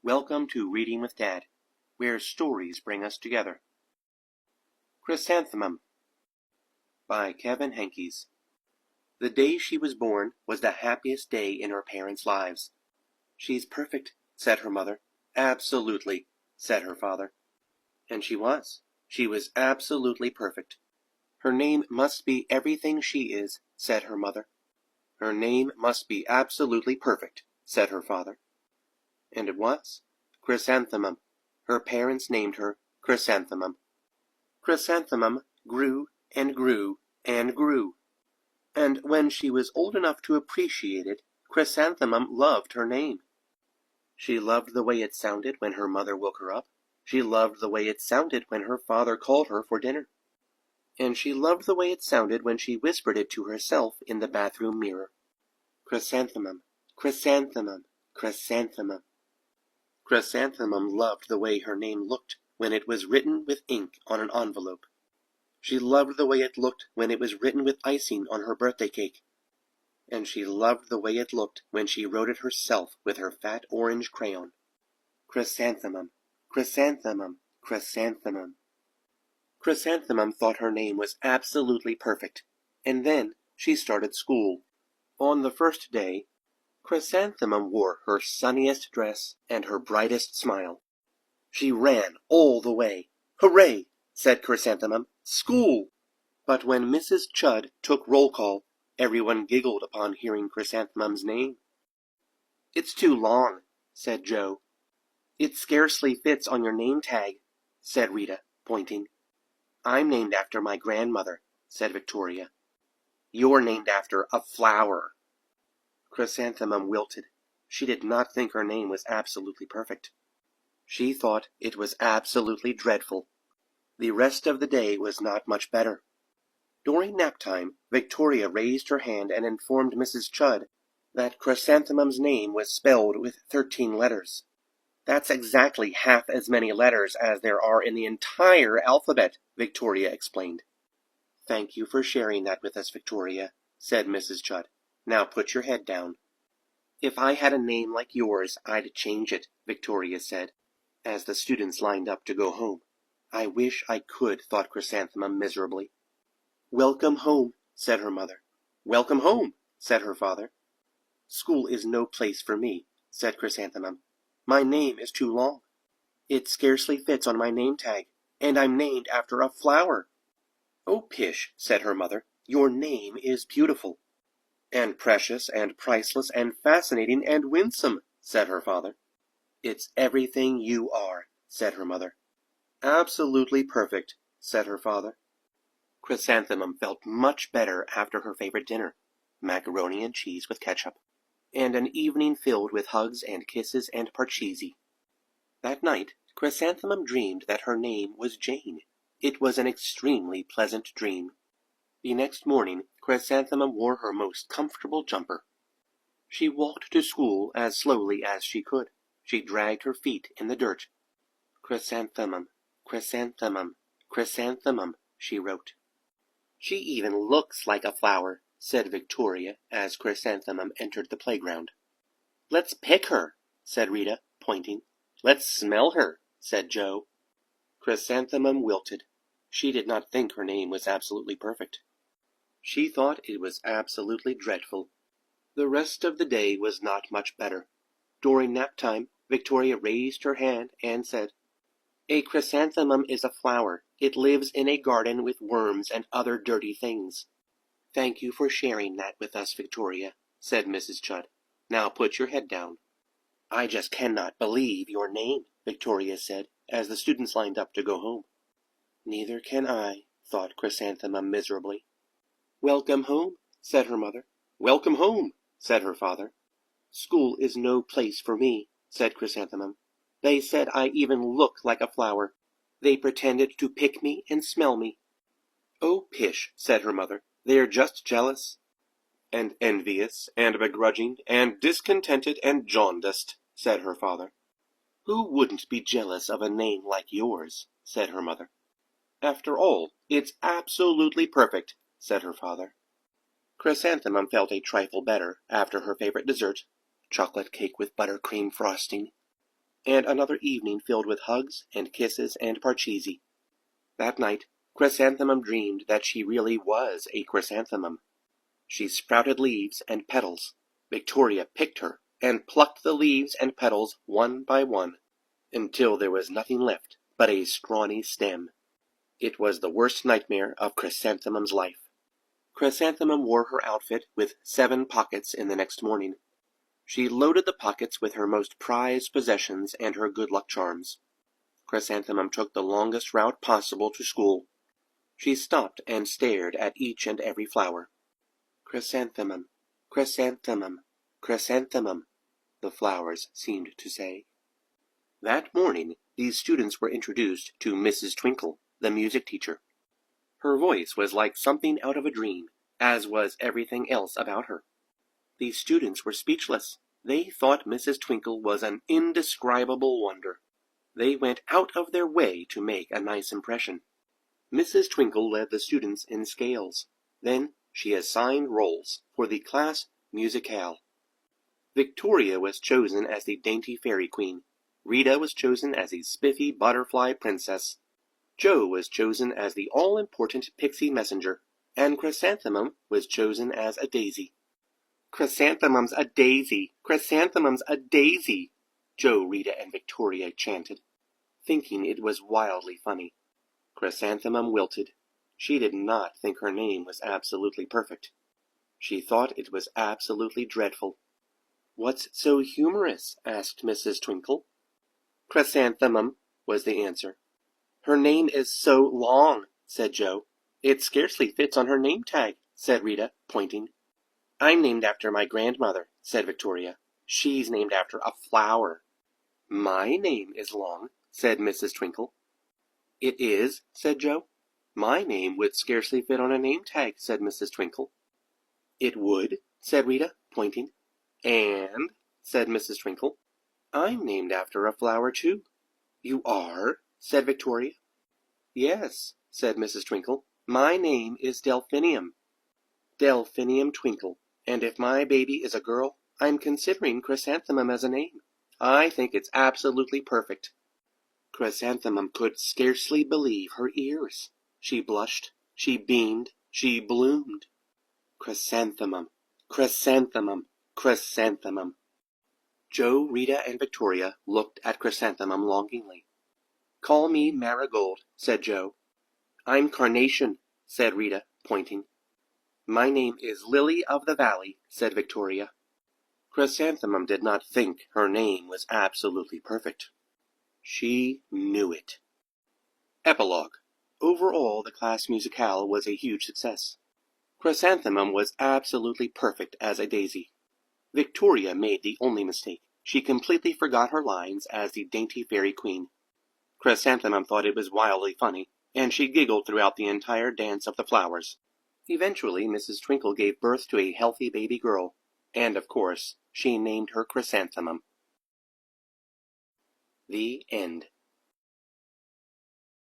Welcome to Reading with Dad, where stories bring us together. Chrysanthemum by Kevin Henkes. The day she was born was the happiest day in her parents' lives. "She's perfect," said her mother. "Absolutely," said her father. And she was. She was absolutely perfect. "Her name must be everything she is," said her mother. "Her name must be absolutely perfect," said her father. And it was. Chrysanthemum. Her parents named her Chrysanthemum. Chrysanthemum grew and grew and grew. And when she was old enough to appreciate it, Chrysanthemum loved her name. She loved the way it sounded when her mother woke her up. She loved the way it sounded when her father called her for dinner. And she loved the way it sounded when she whispered it to herself in the bathroom mirror. Chrysanthemum, chrysanthemum, chrysanthemum. Chrysanthemum loved the way her name looked when it was written with ink on an envelope. She loved the way it looked when it was written with icing on her birthday cake. And she loved the way it looked when she wrote it herself with her fat orange crayon. Chrysanthemum, chrysanthemum, chrysanthemum. Chrysanthemum thought her name was absolutely perfect, and then she started school. On the first day, Chrysanthemum wore her sunniest dress and her brightest smile. She ran all the way. "Hooray!" said Chrysanthemum. "School!" But when Mrs. Chud took roll call, everyone giggled upon hearing Chrysanthemum's name. "It's too long," said Joe. "It scarcely fits on your name tag," said Rita, pointing. "I'm named after my grandmother," said Victoria. "You're named after a flower." Chrysanthemum wilted. She did not think her name was absolutely perfect. She thought it was absolutely dreadful. The rest of the day was not much better. During nap time, Victoria raised her hand and informed Mrs. Chud that Chrysanthemum's name was spelled with 13 letters. "That's exactly half as many letters as there are in the entire alphabet," Victoria explained. "Thank you for sharing that with us, Victoria," said Mrs. Chud. "Now put your head down." "If I had a name like yours, I'd change it," Victoria said, as the students lined up to go home. "I wish I could," thought Chrysanthemum miserably. "Welcome home," said her mother. "Welcome home," said her father. "School is no place for me," said Chrysanthemum. "My name is too long. It scarcely fits on my name tag, and I'm named after a flower." "Oh, pish," said her mother. "Your name is beautiful." "And precious and priceless and fascinating and winsome," said her father. "It's everything you are," said her mother. "Absolutely perfect," said her father. Chrysanthemum felt much better after her favorite dinner, macaroni and cheese with ketchup, and an evening filled with hugs and kisses and parcheesi. That night, Chrysanthemum dreamed that her name was Jane. It was an extremely pleasant dream. The next morning, Chrysanthemum wore her most comfortable jumper. She walked to school as slowly as she could. She dragged her feet in the dirt. "Chrysanthemum, chrysanthemum, chrysanthemum," she wrote. "She even looks like a flower," said Victoria as Chrysanthemum entered the playground. "Let's pick her," said Rita, pointing. "Let's smell her," said Joe. Chrysanthemum wilted. She did not think her name was absolutely perfect. She thought it was absolutely dreadful. The rest of the day was not much better. During nap time, Victoria raised her hand and said, "A chrysanthemum is a flower. It lives in a garden with worms and other dirty things." "Thank you for sharing that with us, Victoria," said Mrs. Chud. "Now put your head down." "I just cannot believe your name," Victoria said, as the students lined up to go home. "Neither can I," thought Chrysanthemum miserably. "Welcome home," said her mother. "Welcome home," said her father. "School is no place for me," said Chrysanthemum. "They said I even look like a flower. They pretended to pick me and smell me." "Oh, pish," said her mother. "They're just jealous." "And envious, and begrudging, and discontented, and jaundiced," said her father. "Who wouldn't be jealous of a name like yours?" said her mother. "After all, it's absolutely perfect," said her father. Chrysanthemum felt a trifle better after her favorite dessert, chocolate cake with buttercream frosting. and another evening filled with hugs and kisses and parcheesi. That night, Chrysanthemum dreamed that she really was a chrysanthemum. She sprouted leaves and petals. Victoria picked her and plucked the leaves and petals one by one, until there was nothing left but a scrawny stem. It was the worst nightmare of Chrysanthemum's life. Chrysanthemum wore her outfit with 7 pockets in the next morning. She loaded the pockets with her most prized possessions and her good luck charms. Chrysanthemum took the longest route possible to school. She stopped and stared at each and every flower. Chrysanthemum, chrysanthemum, chrysanthemum, the flowers seemed to say. That morning, these students were introduced to Mrs. Twinkle, the music teacher. Her voice was like something out of a dream, as was everything else about her. The students were speechless. They thought Mrs. Twinkle was an indescribable wonder. They went out of their way to make a nice impression. Mrs. Twinkle led the students in scales. Then she assigned roles for the class musicale. Victoria was chosen as the dainty fairy queen. Rita was chosen as the spiffy butterfly princess. Jo was chosen as the all-important pixie messenger, and Chrysanthemum was chosen as a daisy. Chrysanthemum's a daisy! Chrysanthemum's a daisy! Jo, Rita, and Victoria chanted, thinking it was wildly funny. Chrysanthemum wilted. She did not think her name was absolutely perfect. She thought it was absolutely dreadful. "What's so humorous?" asked Mrs. Twinkle. "Chrysanthemum," was the answer. "Her name is so long," said Jo. "It scarcely fits on her name tag," said Rita, pointing. "I'm named after my grandmother," said Victoria. "She's named after a flower." "My name is long," said Mrs. Twinkle. "It is?" said Jo. "My name would scarcely fit on a name tag," said Mrs. Twinkle. "It would," said Rita, pointing. "And," said Mrs. Twinkle, "I'm named after a flower, too." "You are?" said Victoria. "Yes," said Mrs. Twinkle. "My name is Delphinium. Delphinium Twinkle. And if my baby is a girl, I'm considering Chrysanthemum as a name. I think it's absolutely perfect." Chrysanthemum could scarcely believe her ears. She blushed, she beamed, she bloomed. Chrysanthemum, chrysanthemum, chrysanthemum. Jo, Rita, and Victoria looked at Chrysanthemum longingly. "Call me Marigold," said Jo. "I'm Carnation," said Rita, pointing. "My name is Lily of the Valley," said Victoria. Chrysanthemum did not think her name was absolutely perfect. She knew it. Epilogue. Overall, the class musicale was a huge success. Chrysanthemum was absolutely perfect as a daisy. Victoria made the only mistake. She completely forgot her lines as the dainty fairy queen. Chrysanthemum thought it was wildly funny, and she giggled throughout the entire dance of the flowers. Eventually, Mrs. Twinkle gave birth to a healthy baby girl, and of course, she named her Chrysanthemum. The end.